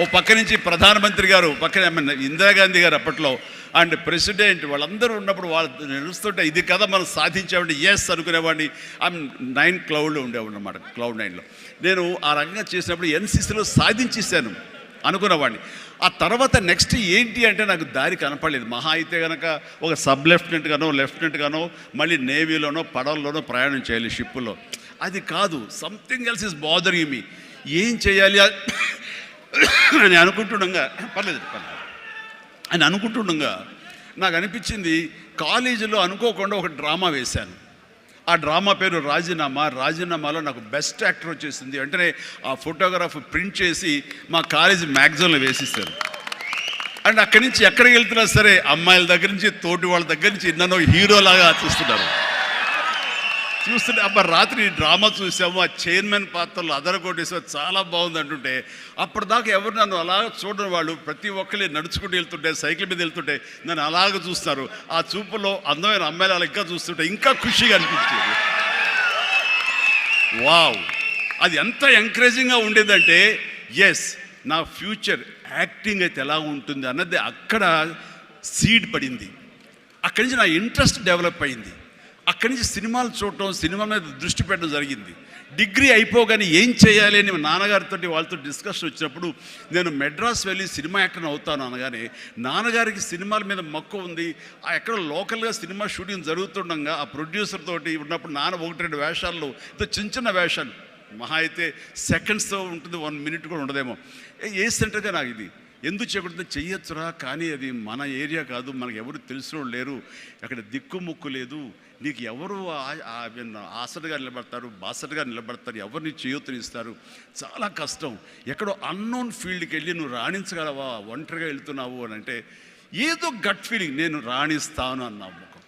ఓ పక్క నుంచి ప్రధానమంత్రి గారు, పక్కన ఇందిరాగాంధీ గారు అప్పట్లో అండ్ ప్రెసిడెంట్ వాళ్ళందరూ ఉన్నప్పుడు వాళ్ళు నడుస్తుంటే ఇది కదా మనం సాధించామంటే ఎస్ అనుకునేవాడిని. ఐమ్ 9 క్లౌడ్లో ఉండేవాడిని అనమాట, క్లౌడ్ 9లో. నేను ఆ రకంగా చేసినప్పుడు ఎన్సీసీలో సాధించేసాను అనుకునేవాడిని. ఆ తర్వాత నెక్స్ట్ ఏంటి అంటే నాకు దారి కనపడలేదు. మహా అయితే కనుక ఒక సబ్ లెఫ్టినెంట్ గానో మళ్ళీ నేవీలోనో పడవల్లోనో ప్రయాణం చేయాలి, షిప్పులో. అది కాదు, something else is bothering me. ఏం చేయాలి అని అనుకుంటుండగా నాకు అనిపించింది, కాలేజీలో అనుకోకుండా ఒక డ్రామా వేశాను. ఆ డ్రామా పేరు రాజీనామాలో నాకు బెస్ట్ యాక్టర్ వచ్చేసింది. వెంటనే ఆ ఫోటోగ్రాఫ్ ప్రింట్ చేసి మా కాలేజీ మ్యాగజైన్లో వేసిస్తారు. అండ్ అక్కడి నుంచి ఎక్కడికి వెళ్తున్నా సరే అమ్మాయిల దగ్గర నుంచి తోటి వాళ్ళ దగ్గర నుంచి నన్ను హీరోలాగా చూస్తుంటే అబ్బా రాత్రి డ్రామా చూసాము, ఆ చైర్మన్ పాత్రలు అదరగొట్టేసాము, చాలా బాగుంది అంటుంటే అప్పటిదాకా ఎవరు నన్ను అలా చూడని వాళ్ళు ప్రతి ఒక్కరి నడుచుకుంటూ వెళ్తుంటే, సైకిల్ మీద వెళ్తుంటే నన్ను అలాగ చూస్తారు. ఆ చూపులో అందమైన అమ్మాయిలు అలా ఇంకా చూస్తుంటే ఇంకా ఖుషిగా అనిపించేది. వావ్, అది ఎంత ఎంకరేజింగ్గా ఉండేదంటే ఎస్ నా ఫ్యూచర్ యాక్టింగ్ అయితే ఎలా ఉంటుంది అన్నది అక్కడ సీడ్ పడింది. అక్కడి నుంచి నా ఇంట్రెస్ట్ డెవలప్ అయింది. అక్కడి నుంచి సినిమాలు చూడటం, సినిమా మీద దృష్టి పెట్టడం జరిగింది. డిగ్రీ అయిపోగానే ఏం చేయాలి అని నాన్నగారితో వాళ్ళతో డిస్కషన్ వచ్చినప్పుడు నేను మెడ్రాస్ వెళ్ళి సినిమా యాక్టర్ని అవుతాను అనగానే నాన్నగారికి సినిమాల మీద మక్కువ ఉంది. ఆ ఎక్కడ లోకల్గా సినిమా షూటింగ్ జరుగుతుండగా ఆ ప్రొడ్యూసర్ తోటి ఉన్నప్పుడు నాన్న 1-2 వేషాల్లో చిన్న వేషాలు, మహా అయితే సెకండ్స్తో ఉంటుంది, 1 మినిట్ కూడా ఉండదేమో. ఏ సెంటర్గా నాకు ఇది ఎందుకు చేయకూడదు, చెయ్యొచ్చురా, కానీ అది మన ఏరియా కాదు, మనకు ఎవరు తెలిసిన లేరు, అక్కడ దిక్కుముక్కు లేదు, నీకు ఎవరు ఆసటగా నిలబడతారు, బాసటగా నిలబడతారు, ఎవరిని చేయొత్తునిస్తారు, చాలా కష్టం, ఎక్కడో అన్నోన్ ఫీల్డ్కి వెళ్ళి నువ్వు రాణించగలవా, ఒంటరిగా వెళ్తున్నావు అని అంటే ఏదో గట్ ఫీలింగ్, నేను రాణిస్తాను అన్న నమ్మకం,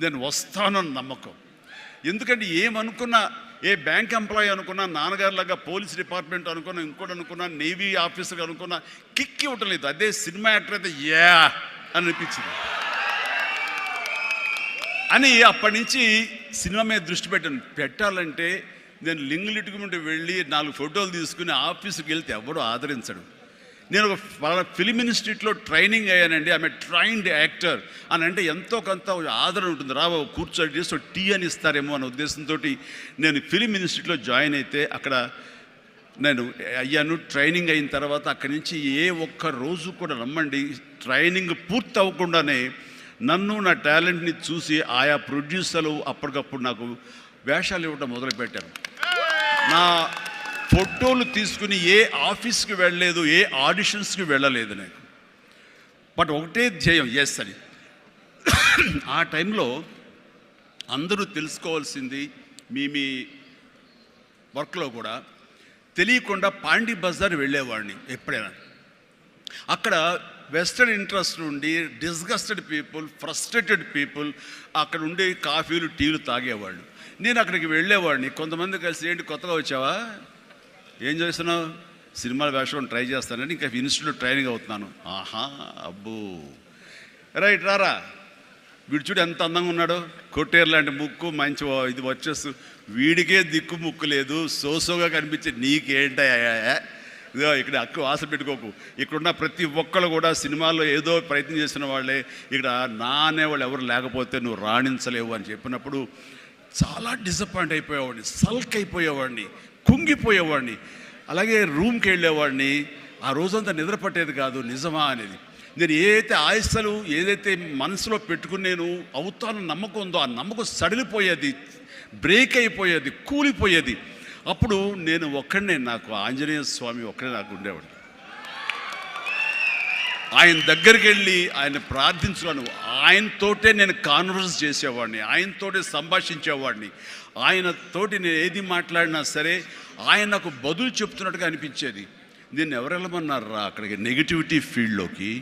నేను వస్తాను అన్న నమ్మకం. ఎందుకంటే ఏమనుకున్నా, ఏ బ్యాంక్ ఎంప్లాయీ అనుకున్నా, నాన్నగారిలాగా పోలీస్ డిపార్ట్మెంట్ అనుకున్నా, ఇంకోటి అనుకున్నా, నేవీ ఆఫీసర్ అనుకున్నా కిక్ ఇవ్వటం లేదు. అదే సినిమా యాక్టర్ అయితే యా అని అనిపించింది అని అప్పటి నుంచి సినిమా మీద దృష్టి పెట్టాలంటే నేను లింగులిట్టుకుంటూ వెళ్ళి 4 ఫోటోలు తీసుకుని ఆఫీసుకి వెళ్తే ఎవడో ఆదరించడు. నేను ఒక ఫిలిం ఇన్స్టిట్యూట్లో ట్రైనింగ్ అయ్యానండి, ఆమె ట్రైన్డ్ యాక్టర్ అని అంటే ఎంతో కొంత ఆదరణ ఉంటుంది. రాబో కూర్చొని చేసి టీ అని ఇస్తారేమో అనే ఉద్దేశంతో నేను ఫిలిం ఇన్స్టిట్యూట్లో జాయిన్ అయితే అక్కడ నేను అయ్యాను. ట్రైనింగ్ అయిన తర్వాత అక్కడి నుంచి ఏ ఒక్క రోజు కూడా నమ్మండి, ట్రైనింగ్ పూర్తి అవ్వకుండానే నన్ను నా టాలెంట్ని చూసి ఆయా ప్రొడ్యూసర్లు అప్పటికప్పుడు నాకు వేషాలు ఇవ్వడం మొదలుపెట్టారు. నా ఫోటోలు తీసుకుని ఏ ఆఫీస్కి వెళ్ళలేదు, ఏ ఆడిషన్స్కి వెళ్ళలేదు నేను, బట్ ఒకటే ధ్యేయం ఎస్ అని. ఆ టైంలో అందరూ తెలుసుకోవాల్సింది, మీ వర్క్లో కూడా తెలియకుండా పాండి బజార్ వెళ్ళేవాడిని ఎప్పుడైనా. అక్కడ వెస్టర్న్ ఇంట్రెస్ట్ నుండి డిస్గస్టెడ్ పీపుల్, ఫ్రస్ట్రేటెడ్ పీపుల్ అక్కడ ఉండే కాఫీలు టీలు తాగేవాళ్ళు. నేను అక్కడికి వెళ్ళేవాడిని. కొంతమంది కలిసి ఏంటి కొత్తగా వచ్చావా, ఏం చేస్తున్నావు, సినిమాల వేషం ట్రై చేస్తానని, ఇంకా ఇన్స్టిట్యూట్లో ట్రైనింగ్ అవుతున్నాను. ఆహా అబ్బో రైట్ రారా, వీడు చూడు ఎంత అందంగా ఉన్నాడో, కొట్టేరు లాంటి ముక్కు, మంచి ఇది వచ్చేస్తూ, వీడికే దిక్కు ముక్కు లేదు, సోసోగా కనిపించే నీకేంటయ్యా, ఇదో ఇక్కడ అక్కు ఆశ పెట్టుకోకు, ఇక్కడున్న ప్రతి ఒక్కళ్ళు కూడా సినిమాల్లో ఏదో ప్రయత్నం చేసిన వాళ్ళే, ఇక్కడ నా అనేవాళ్ళు ఎవరు లేకపోతే నువ్వు రాణించలేవు అని చెప్పినప్పుడు చాలా డిసప్పాయింట్ అయిపోయేవాడిని, సల్క్ అయిపోయేవాడిని, కుంగిపోయేవాడిని. అలాగే రూమ్కి వెళ్ళేవాడిని, ఆ రోజంతా నిద్ర పట్టేది కాదు. నిజమా అనేది నేను ఏదైతే ఆశలు ఏదైతే మనసులో పెట్టుకుని నేను అవుతాను నమ్మకం ఉందో ఆ నమ్మకం సడిలిపోయేది, బ్రేక్ అయిపోయేది, కూలిపోయేది. అప్పుడు నేను ఒక్కడనే, నాకు ఆంజనేయ స్వామి ఒక్కడే నాకు ఉండేవాడు. ఆయన దగ్గరికి వెళ్ళి ఆయన ప్రార్థించున్నాను, ఆయనతోటే నేను కాన్వర్స్ చేసేవాడిని, ఆయనతోటే సంభాషించేవాడిని. ఆయనతోటి నేను ఏది మాట్లాడినా సరే ఆయన నాకు బదులు చెప్తున్నట్టుగా అనిపించేది. నేను ఎవరు వెళ్ళమన్నారా అక్కడికి, నెగిటివిటీ ఫీల్డ్లోకి?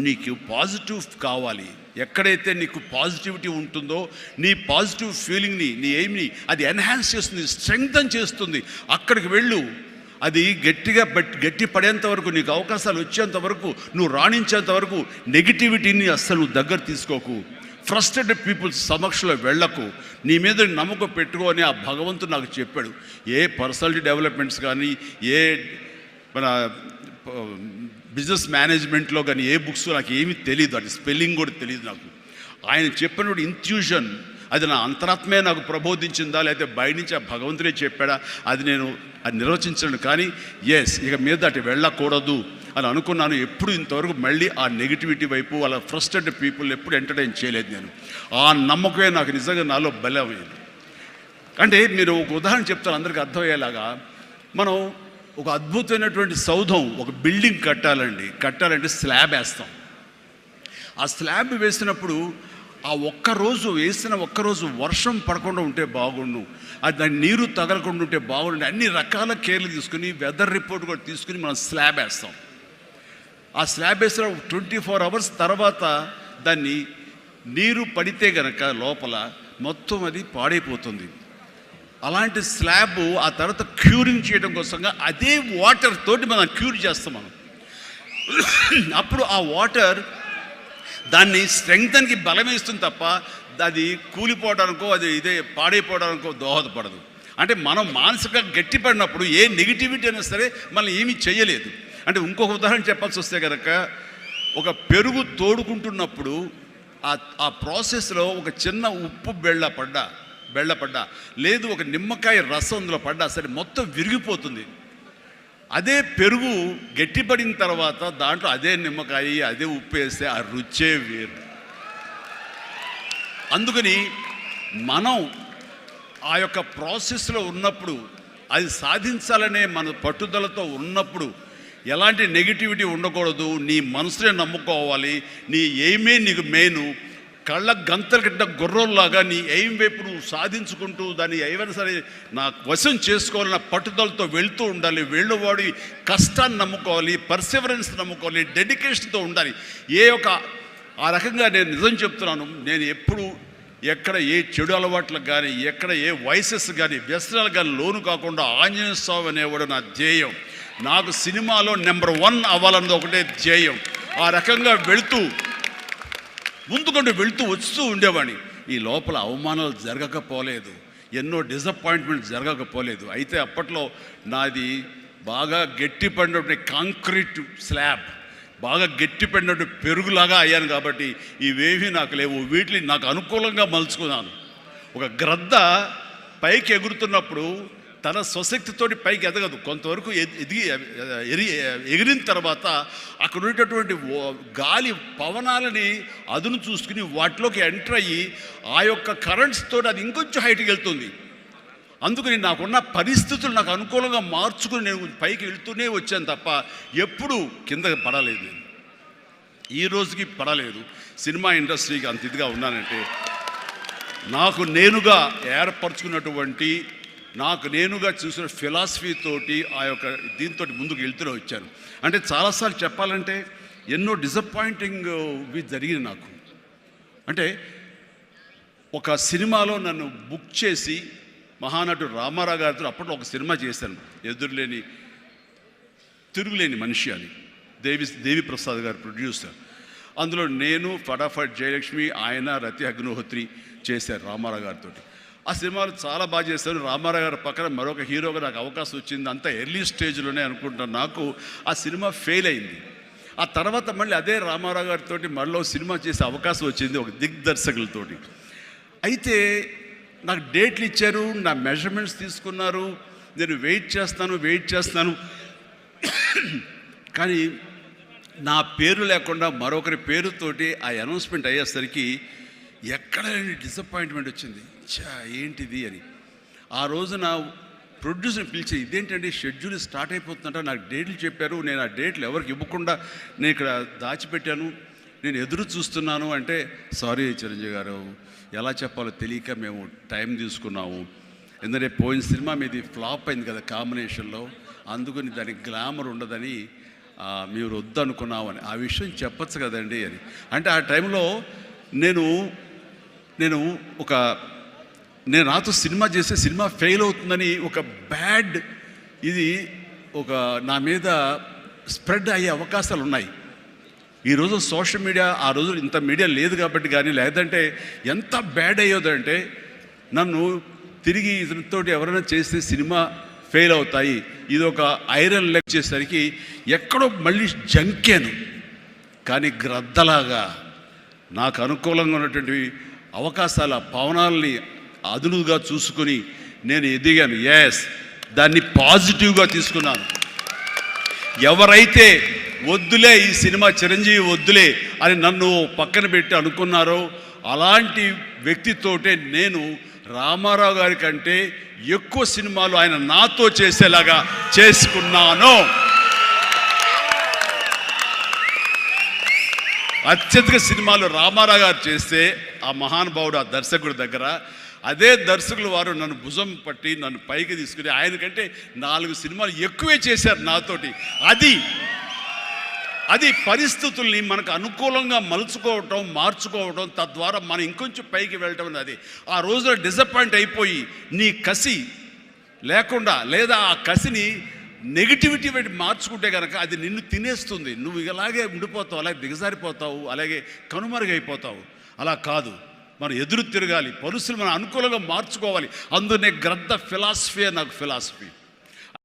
నీకు పాజిటివ్ కావాలి, ఎక్కడైతే నీకు పాజిటివిటీ ఉంటుందో నీ పాజిటివ్ ఫీలింగ్ని, నీ ఎయిమ్ని అది ఎన్హాన్స్ చేస్తుంది, స్ట్రెంగ్తన్ చేస్తుంది. అక్కడికి వెళ్ళు, అది గట్టి పడేంత వరకు, నీకు అవకాశాలు వచ్చేంత వరకు, నువ్వు రాణించేంత వరకు నెగిటివిటీని అస్సలు దగ్గర తీసుకోకు, ఫ్రస్ట్రేటెడ్ పీపుల్స్ సమక్షంలో వెళ్ళకు, నీ మీద నమ్మకం పెట్టుకో అని ఆ భగవంతుడు నాకు చెప్పాడు. ఏ పర్సనాలిటీ డెవలప్మెంట్స్ కానీ, ఏ మన బిజినెస్ మేనేజ్మెంట్లో కానీ ఏ బుక్స్ నాకు ఏమీ తెలియదు, అది స్పెల్లింగ్ కూడా తెలియదు నాకు. ఆయన చెప్పినటువంటి ఇంట్యూషన్ అది నా అంతరాత్మే నాకు ప్రబోధించిందా, లేకపోతే బయట నుంచి ఆ భగవంతుడే చెప్పాడా, అది నేను అది నిర్వచించను. కానీ ఇక మీద అటు వెళ్ళకూడదు అని అనుకున్నాను. ఎప్పుడు ఇంతవరకు మళ్ళీ ఆ నెగిటివిటీ వైపు వాళ్ళ ఫ్రస్ట్రేటెడ్ పీపుల్ ఎప్పుడు ఎంటర్టైన్ చేయలేదు నేను. ఆ నమ్మకమే నాకు నిజంగా నాలో బలమైంది. అంటే మీరు ఒక ఉదాహరణ చెప్తాను అందరికీ అర్థమయ్యేలాగా. మనం ఒక అద్భుతమైనటువంటి సౌధం, ఒక బిల్డింగ్ కట్టాలంటే స్లాబ్ వేస్తాం. ఆ స్లాబ్ వేసినప్పుడు ఆ వేసిన ఒక్కరోజు వర్షం పడకుండా ఉంటే బాగుండు, అది దాని నీరు తగలకుండా ఉంటే బాగుండు, అన్ని రకాల కేర్లు తీసుకుని వెదర్ రిపోర్ట్ కూడా తీసుకుని మనం స్లాబ్ వేస్తాం. ఆ స్లాబ్ వేసిన 24 అవర్స్ తర్వాత దాన్ని నీరు పడితే గనక లోపల మొత్తం అది పాడైపోతుంది. అలాంటి స్లాబ్ ఆ తర్వాత క్యూరింగ్ చేయడం కోసంగా అదే వాటర్ తోటి మనం క్యూర్ చేస్తాం మనం. అప్పుడు ఆ వాటర్ దాన్ని స్ట్రెంగ్తన్కి బలమేస్తుంది తప్ప అది కూలిపోవడానికో ఇదే పాడైపోవడానికో దోహదపడదు. అంటే మనం మానసికంగా గట్టిపడినప్పుడు ఏ నెగిటివిటీ అయినా సరే మనం ఏమీ చేయలేదు. అంటే ఇంకొక ఉదాహరణ చెప్పాల్సి వస్తే కనుక, ఒక పెరుగు తోడుకుంటున్నప్పుడు ఆ ప్రాసెస్లో ఒక చిన్న ఉప్పు బెళ్ళపడ్డా లేదు ఒక నిమ్మకాయ రసం అందులో పడ్డా సరే మొత్తం విరిగిపోతుంది. అదే పెరుగు గట్టిపడిన తర్వాత దాంట్లో అదే నిమ్మకాయ అదే ఉప్పు వేస్తే ఆ రుచే వేరు. అందుకని మనం ఆ యొక్క ప్రాసెస్లో ఉన్నప్పుడు, అది సాధించాలనే మన పట్టుదలతో ఉన్నప్పుడు ఎలాంటి నెగిటివిటీ ఉండకూడదు. నీ మనసునే నమ్ముకోవాలి. నీ ఎయిమే నీకు మెయిన్. కళ్ళ గంతలు కట్టిన గుర్రంలాగా నీ ఎయిమ్ వైపు నువ్వు సాధించుకుంటూ దాన్ని ఏమైనా సరే నా వశం చేసుకోవాలన్న పట్టుదలతో వెళ్తూ ఉండాలి. వెళ్ళేవాడి కష్టాన్ని నమ్ముకోవాలి, పర్సివరెన్స్ నమ్ముకోవాలి, డెడికేషన్తో ఉండాలి. ఆ రకంగా నేను నిజం చెప్తున్నాను. నేను ఎప్పుడు ఎక్కడ ఏ చెడు అలవాట్లకు కానీ, ఎక్కడ ఏ వయసెస్ కానీ, వ్యసనాలు కానీ లోను కాకుండా ఆంజనేయ స్వామి అనేవాడు నా ధ్యేయం. నాకు సినిమాలో నెంబర్ 1 అవ్వాలన్నది ఒకటే ధ్యేయం. ఆ రకంగా ముందుకుంటూ వస్తూ ఉండేవాడిని. ఈ లోపల అవమానాలు జరగకపోలేదు, ఎన్నో డిసప్పాయింట్మెంట్ జరగకపోలేదు. అయితే అప్పట్లో నాది బాగా గట్టిపడినటువంటి కాంక్రీట్ స్లాబ్, బాగా గట్టిపడినట్టు పెరుగులాగా అయ్యాను. కాబట్టి ఇవేమీ నాకు లేవు. వీటిని నాకు అనుకూలంగా మలుచుకున్నాను. ఒక గ్రద్ద పైకి ఎగురుతున్నప్పుడు తన స్వశక్తితోటి పైకి ఎదగదు. కొంతవరకు ఎగిరిన తర్వాత అక్కడ ఉండేటటువంటి గాలి పవనాలని అదును చూసుకుని వాటిలోకి ఎంటర్ అయ్యి ఆ యొక్క కరెంట్స్ తోటి అది ఇంకొంచెం హైట్కి వెళ్తుంది. అందుకని నాకున్న పరిస్థితులు నాకు అనుకూలంగా మార్చుకుని నేను పైకి వెళ్తూనే వచ్చాను తప్ప ఎప్పుడు కిందకి పడలేదు. నేను ఈ రోజుకి పడలేదు. సినిమా ఇండస్ట్రీకి అంత ఇదిగా ఉన్నానంటే నాకు నేనుగా ఏర్పరచుకున్నటువంటి, నాకు నేనుగా చూసిన ఫిలాసఫీ తోటి ఆ యొక్క దీంతో ముందుకు వెళ్తూనే వచ్చాను. అంటే చాలాసార్లు చెప్పాలంటే ఎన్నో డిసప్పాయింటింగ్ జరిగింది నాకు. అంటే ఒక సినిమాలో నన్ను బుక్ చేసి మహానటుడు రామారావు గారితో అప్పట్లో ఒక సినిమా చేశాను, తిరుగులేని మనిషి అని. దేవి ప్రసాద్ గారు ప్రొడ్యూసర్. అందులో నేను, ఫటాఫట్ జయలక్ష్మి, ఆయన, రతి అగ్నిహోత్రి చేశారు రామారావు గారితో. ఆ సినిమాలు చాలా బాగా చేశాను. రామారావు గారి పక్కన మరొక హీరోగా నాకు అవకాశం వచ్చింది. అంతా ఎర్లీ స్టేజ్లోనే అనుకుంటాను. నాకు ఆ సినిమా ఫెయిల్ అయింది. ఆ తర్వాత మళ్ళీ అదే రామారావు గారితో మళ్ళీ సినిమా చేసే అవకాశం వచ్చింది ఒక దిగ్దర్శకులతోటి. అయితే నాకు డేట్లు ఇచ్చారు, నా మెజర్మెంట్స్ తీసుకున్నారు, నేను వెయిట్ చేస్తాను. కానీ నా పేరు లేకుండా మరొకరి పేరుతోటి ఆ అనౌన్స్మెంట్ అయ్యేసరికి ఎక్కడ డిసప్పాయింట్మెంట్ వచ్చింది. ఏంటిది అని ఆ రోజున ప్రొడ్యూసర్ని పిలిచి, ఇదేంటంటే షెడ్యూల్ స్టార్ట్ అయిపోతుందంట, నాకు డేట్లు చెప్పారు, నేను ఆ డేట్లు ఎవరికి ఇవ్వకుండా నేను ఇక్కడ దాచిపెట్టాను, నేను ఎదురు చూస్తున్నాను అంటే, సారీ చిరంజీవి గారు, ఎలా చెప్పాలో తెలియక మేము టైం తీసుకున్నాము. ఎందుకంటే పోయిన సినిమా మీది ఫ్లాప్ అయింది కదా కాంబినేషన్లో, అందుకని దానికి గ్లామర్ ఉండదని మీరు వద్దనుకున్నామని. ఆ విషయం చెప్పచ్చు కదండి అని అంటే, ఆ టైంలో నేను నాతో సినిమా చేస్తే సినిమా ఫెయిల్ అవుతుందని ఒక బ్యాడ్ నా మీద స్ప్రెడ్ అయ్యే అవకాశాలు ఉన్నాయి. ఈరోజు సోషల్ మీడియా, ఆ రోజు ఇంత మీడియా లేదు కాబట్టి కానీ, లేదంటే ఎంత బ్యాడ్ అయ్యేదంటే నన్ను తిరిగి ఇతనితో ఎవరైనా చేస్తే సినిమా ఫెయిల్ అవుతాయి. ఇది ఒక ఐరన్ లెగ్ చేసరికి ఎక్కడో మళ్ళీ జంకాను. కానీ గ్రద్దలాగా నాకు అనుకూలంగా ఉన్నటువంటి అవకాశాల పవనాల్ని అదునుగా చూసుకొని నేను ఎదిగాను. దాన్ని పాజిటివ్గా తీసుకున్నాను. ఎవరైతే వద్దులే ఈ సినిమా చిరంజీవి వద్దులే అని నన్ను పక్కన పెట్టి అనుకున్నారో అలాంటి వ్యక్తితోటే నేను రామారావు గారి కంటే ఎక్కువ సినిమాలు ఆయన నాతో చేసేలాగా చేసుకున్నాను. అత్యధిక సినిమాలు రామారావు గారు చేస్తే ఆ మహానుభావుడు ఆ దర్శకుడి దగ్గర, అదే దర్శకులు వారు నన్ను భుజం పట్టి నన్ను పైకి తీసుకుని ఆయన కంటే 4 సినిమాలు ఎక్కువే చేశారు నాతోటి. అది పరిస్థితుల్ని మనకు అనుకూలంగా మలుచుకోవటం, మార్చుకోవటం, తద్వారా మనం ఇంకొంచెం పైకి వెళ్ళటం అనేది. ఆ రోజున డిసప్పాయింట్ అయిపోయి నీ కసి లేకుండా లేదా ఆ కసిని నెగిటివిటీ పెట్టి మార్చుకుంటే కనుక అది నిన్ను తినేస్తుంది. నువ్వు ఇలాగే ఉండిపోతావు, అలాగే దిగజారిపోతావు, అలాగే కనుమరుగైపోతావు. అలా కాదు, మనం ఎదురు తిరగాలి, పరిస్థితులు మనం అనుకూలంగా మార్చుకోవాలి. అందునే గ్రద్ద ఫిలాసఫీ నాకు ఫిలాసఫీ.